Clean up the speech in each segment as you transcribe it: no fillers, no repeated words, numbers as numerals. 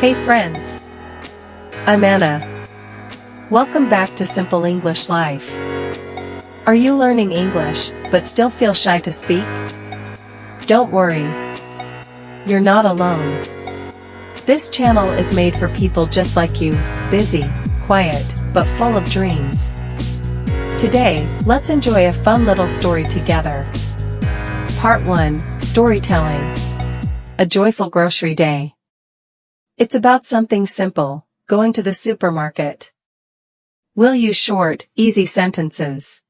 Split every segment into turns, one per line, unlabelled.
Hey friends! I'm Anna. Welcome back to Simple English Life. Are you learning English, but still feel shy to speak? Don't worry. You're not alone. This channel is made for people just like you, busy, quiet, but full of dreams. Today, let's enjoy a fun little story together. Part 1, Storytelling. A Joyful Grocery Day. It's about something simple, going to the supermarket. We'll use short, easy sentences.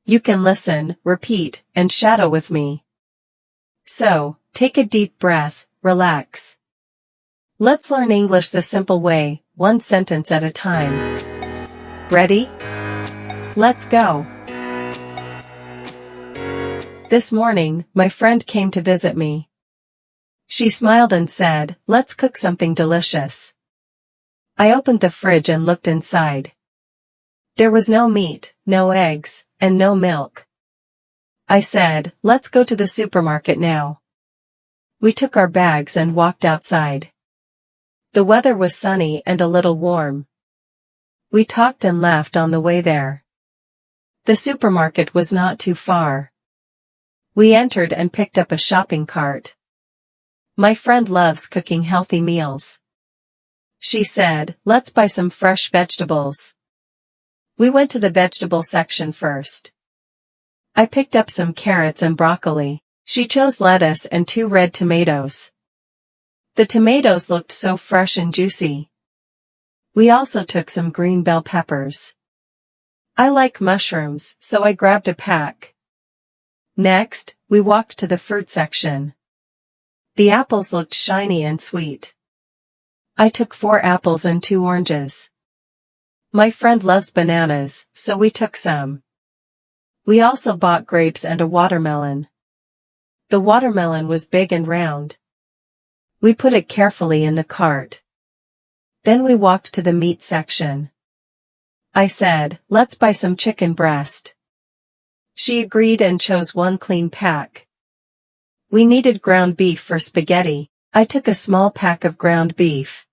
You can listen, repeat, and shadow with me. So, take a deep breath, relax. Let's learn English the simple way, one sentence at a time. Ready? Let's go. This morning, my friend came to visit me. She smiled and said, "Let's cook something delicious." I opened the fridge and looked inside. There was no meat, no eggs, and no milk. I said, "Let's go to the supermarket now." We took our bags and walked outside. The weather was sunny and a little warm. We talked and laughed on the way there. The supermarket was not too far. We entered and picked up a shopping cart. My friend loves cooking healthy meals. She said, "Let's buy some fresh vegetables." We went to the vegetable section first. I picked up some carrots and broccoli. She chose lettuce and 2 red tomatoes. The tomatoes looked so fresh and juicy. We also took some green bell peppers. I like mushrooms, so I grabbed a pack. Next, we walked to the fruit section. The apples looked shiny and sweet. I took 4 apples and 2 oranges. My friend loves bananas, so we took some. We also bought grapes and a watermelon. The watermelon was big and round. We put it carefully in the cart. Then we walked to the meat section. I said, "Let's buy some chicken breast." She agreed and chose 1 clean pack. We needed ground beef for spaghetti. I took a small pack of ground beef.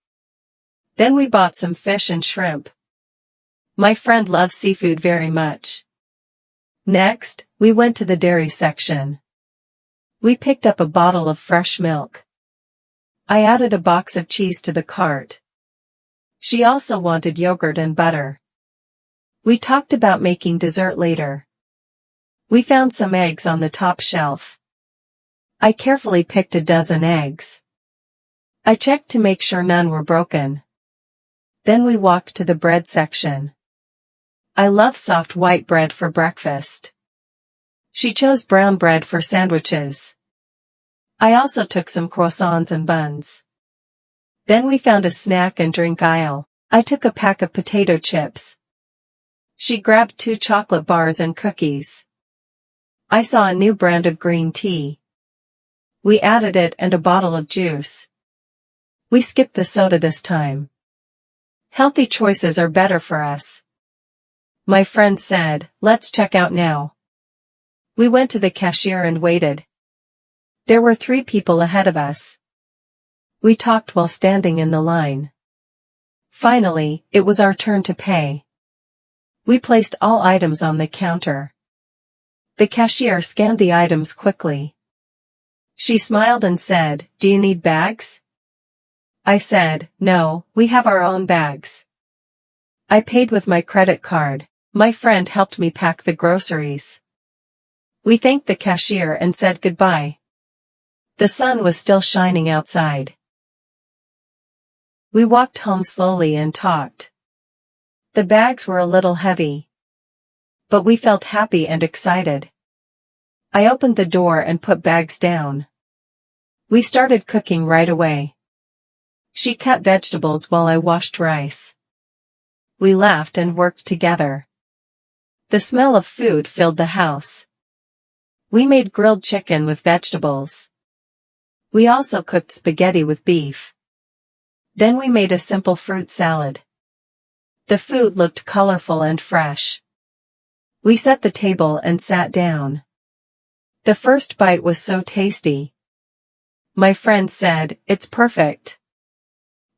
Then we bought some fish and shrimp. My friend loves seafood very much. Next, we went to the dairy section. We picked up a bottle of fresh milk. I added a box of cheese to the cart. She also wanted yogurt and butter. We talked about making dessert later. We found some eggs on the top shelf. I carefully picked a dozen eggs. I checked to make sure none were broken. Then we walked to the bread section. I love soft white bread for breakfast. She chose brown bread for sandwiches. I also took some croissants and buns. Then we found a snack and drink aisle. I took a pack of potato chips. She grabbed 2 chocolate bars and cookies. I saw a new brand of green tea. We added it and a bottle of juice. We skipped the soda this time. Healthy choices are better for us. My friend said, "Let's check out now." We went to the cashier and waited. There were 3 people ahead of us. We talked while standing in the line. Finally, it was our turn to pay. We placed all items on the counter. The cashier scanned the items quickly. She smiled and said, "Do you need bags?" I said, "No, we have our own bags." I paid with my credit card. My friend helped me pack the groceries. We thanked the cashier and said goodbye. The sun was still shining outside. We walked home slowly and talked. The bags were a little heavy. But we felt happy and excited. I opened the door and put bags down. We started cooking right away. She cut vegetables while I washed rice. We laughed and worked together. The smell of food filled the house. We made grilled chicken with vegetables. We also cooked spaghetti with beef. Then we made a simple fruit salad. The food looked colorful and fresh. We set the table and sat down. The first bite was so tasty. My friend said, "It's perfect."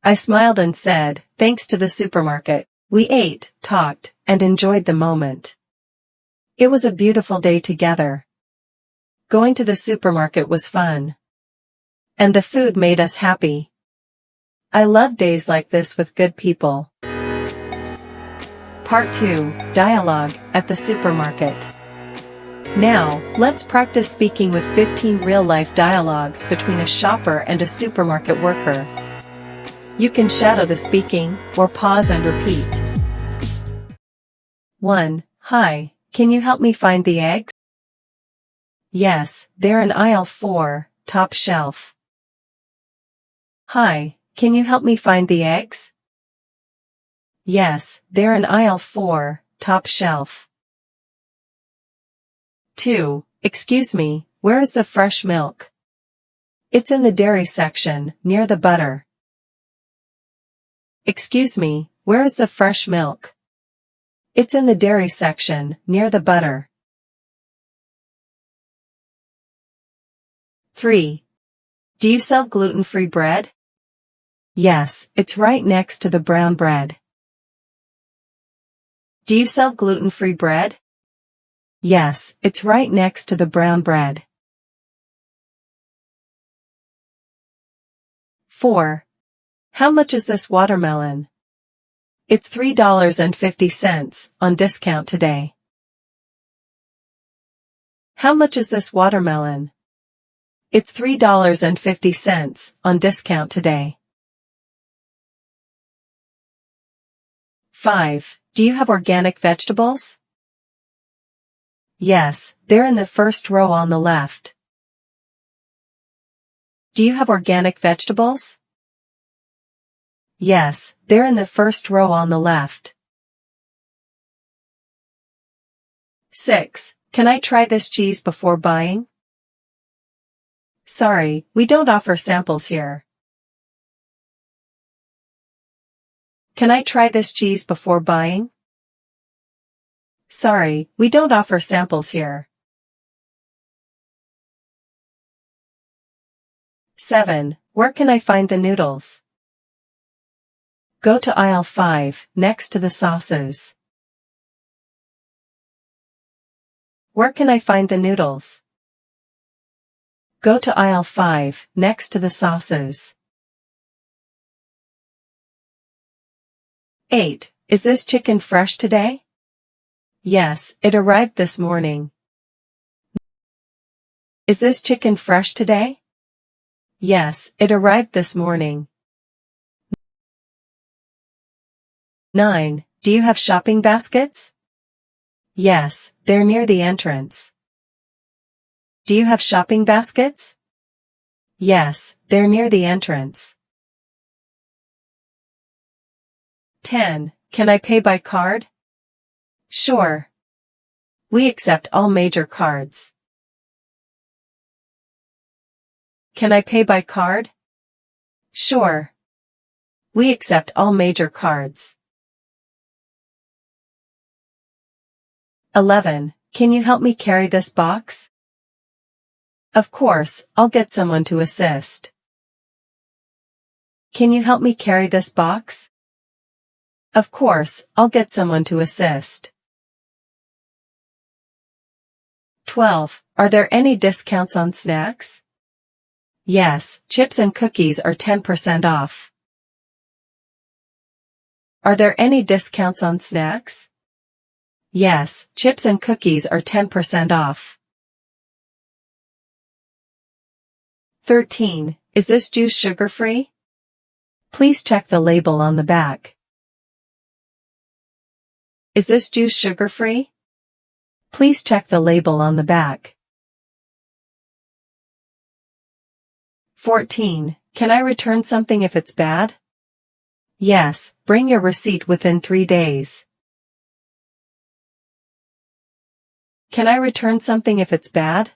I smiled and said, thanks to the supermarket. We ate, talked, and enjoyed the moment. It was a beautiful day together. Going to the supermarket was fun. And the food made us happy. I love days like this with good people. Part 2, Dialogue at the Supermarket. Now, let's practice speaking with 15 real-life dialogues between a shopper and a supermarket worker. You can shadow the speaking, or pause and repeat. 1. Hi, can you help me find the eggs? Yes, they're in aisle 4, top shelf. Hi, can you help me find the eggs? Yes, they're in aisle 4, top shelf. 2. Excuse me, where is the fresh milk? It's in the dairy section, near the butter. Excuse me, where is the fresh milk? It's in the dairy section, near the butter. 3. Do you sell gluten-free bread? Yes, it's right next to the brown bread. Do you sell gluten-free bread? Yes, it's right next to the brown bread. 4. How much is this watermelon? It's $3.50 on discount today. How much is this watermelon? It's $3.50 on discount today. 5. Do you have organic vegetables? Yes, they're in the first row on the left. Do you have organic vegetables? Yes, they're in the first row on the left. 6. Can I try this cheese before buying? Sorry, we don't offer samples here. Can I try this cheese before buying? Sorry, we don't offer samples here. 7. Where can I find the noodles? Go to aisle 5, next to the sauces. Where can I find the noodles? Go to aisle 5, next to the sauces. 8. Is this chicken fresh today? Yes, it arrived this morning. Is this chicken fresh today? Yes, it arrived this morning. 9. Do you have shopping baskets? Yes, they're near the entrance. Do you have shopping baskets? Yes, they're near the entrance. 10. Can I pay by card? Sure. We accept all major cards. Can I pay by card? Sure. We accept all major cards. 11. Can you help me carry this box? Of course, I'll get someone to assist. Can you help me carry this box? Of course, I'll get someone to assist. 12. Are there any discounts on snacks? Yes, chips and cookies are 10% off. Are there any discounts on snacks? Yes, chips and cookies are 10% off. 13. Is this juice sugar-free? Please check the label on the back. Is this juice sugar-free? Please check the label on the back. 14. Can I return something if it's bad? Yes, bring your receipt within 3 days. Can I return something if it's bad?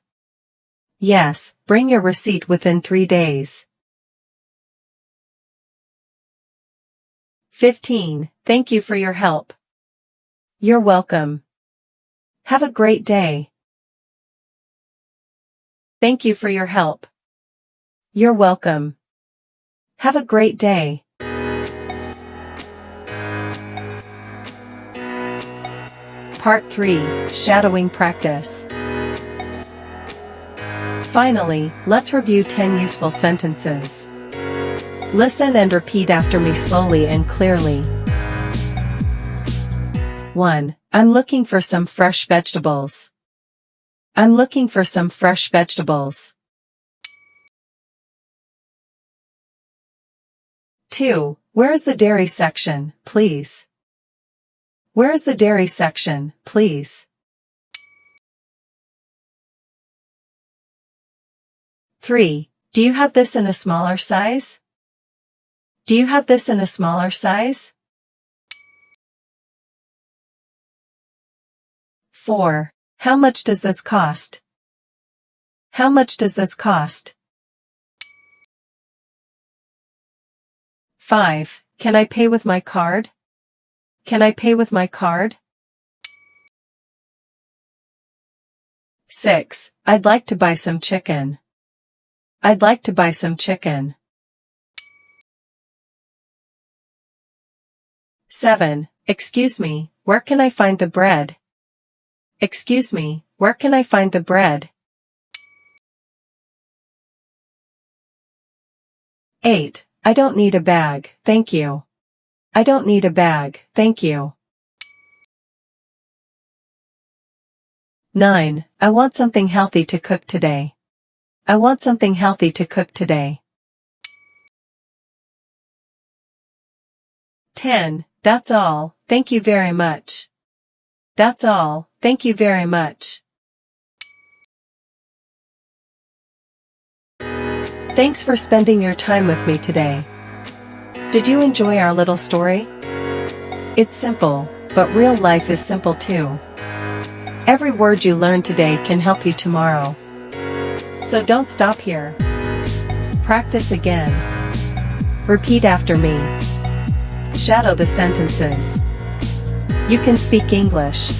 Yes, bring your receipt within 3 days. 15. Thank you for your help. You're welcome. Have a great day. Thank you for your help. You're welcome. Have a great day. Part 3, Shadowing Practice. Finally, let's review 10 useful sentences. Listen and repeat after me slowly and clearly. 1. I'm looking for some fresh vegetables. I'm looking for some fresh vegetables. 2. Where is the dairy section, please? Where is the dairy section, please? 3. Do you have this in a smaller size? Do you have this in a smaller size? 4. How much does this cost? How much does this cost? 5. Can I pay with my card? Can I pay with my card? 6. I'd like to buy some chicken. I'd like to buy some chicken. 7. Excuse me, where can I find the bread? Excuse me, where can I find the bread? 8. I don't need a bag, thank you. I don't need a bag, thank you. 9. I want something healthy to cook today. I want something healthy to cook today. 10. That's all, thank you very much. That's all, thank you very much. Thanks for spending your time with me today. Did you enjoy our little story? It's simple, but real life is simple too. Every word you learn today can help you tomorrow. So don't stop here. Practice again. Repeat after me. Shadow the sentences. You can speak English.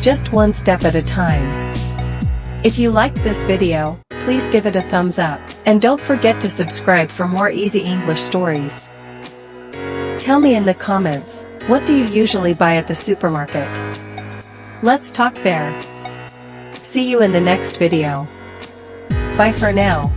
Just one step at a time. If you liked this video, please give it a thumbs up, and don't forget to subscribe for more easy English stories. Tell me in the comments, what do you usually buy at the supermarket? Let's talk there. See you in the next video. Bye for now.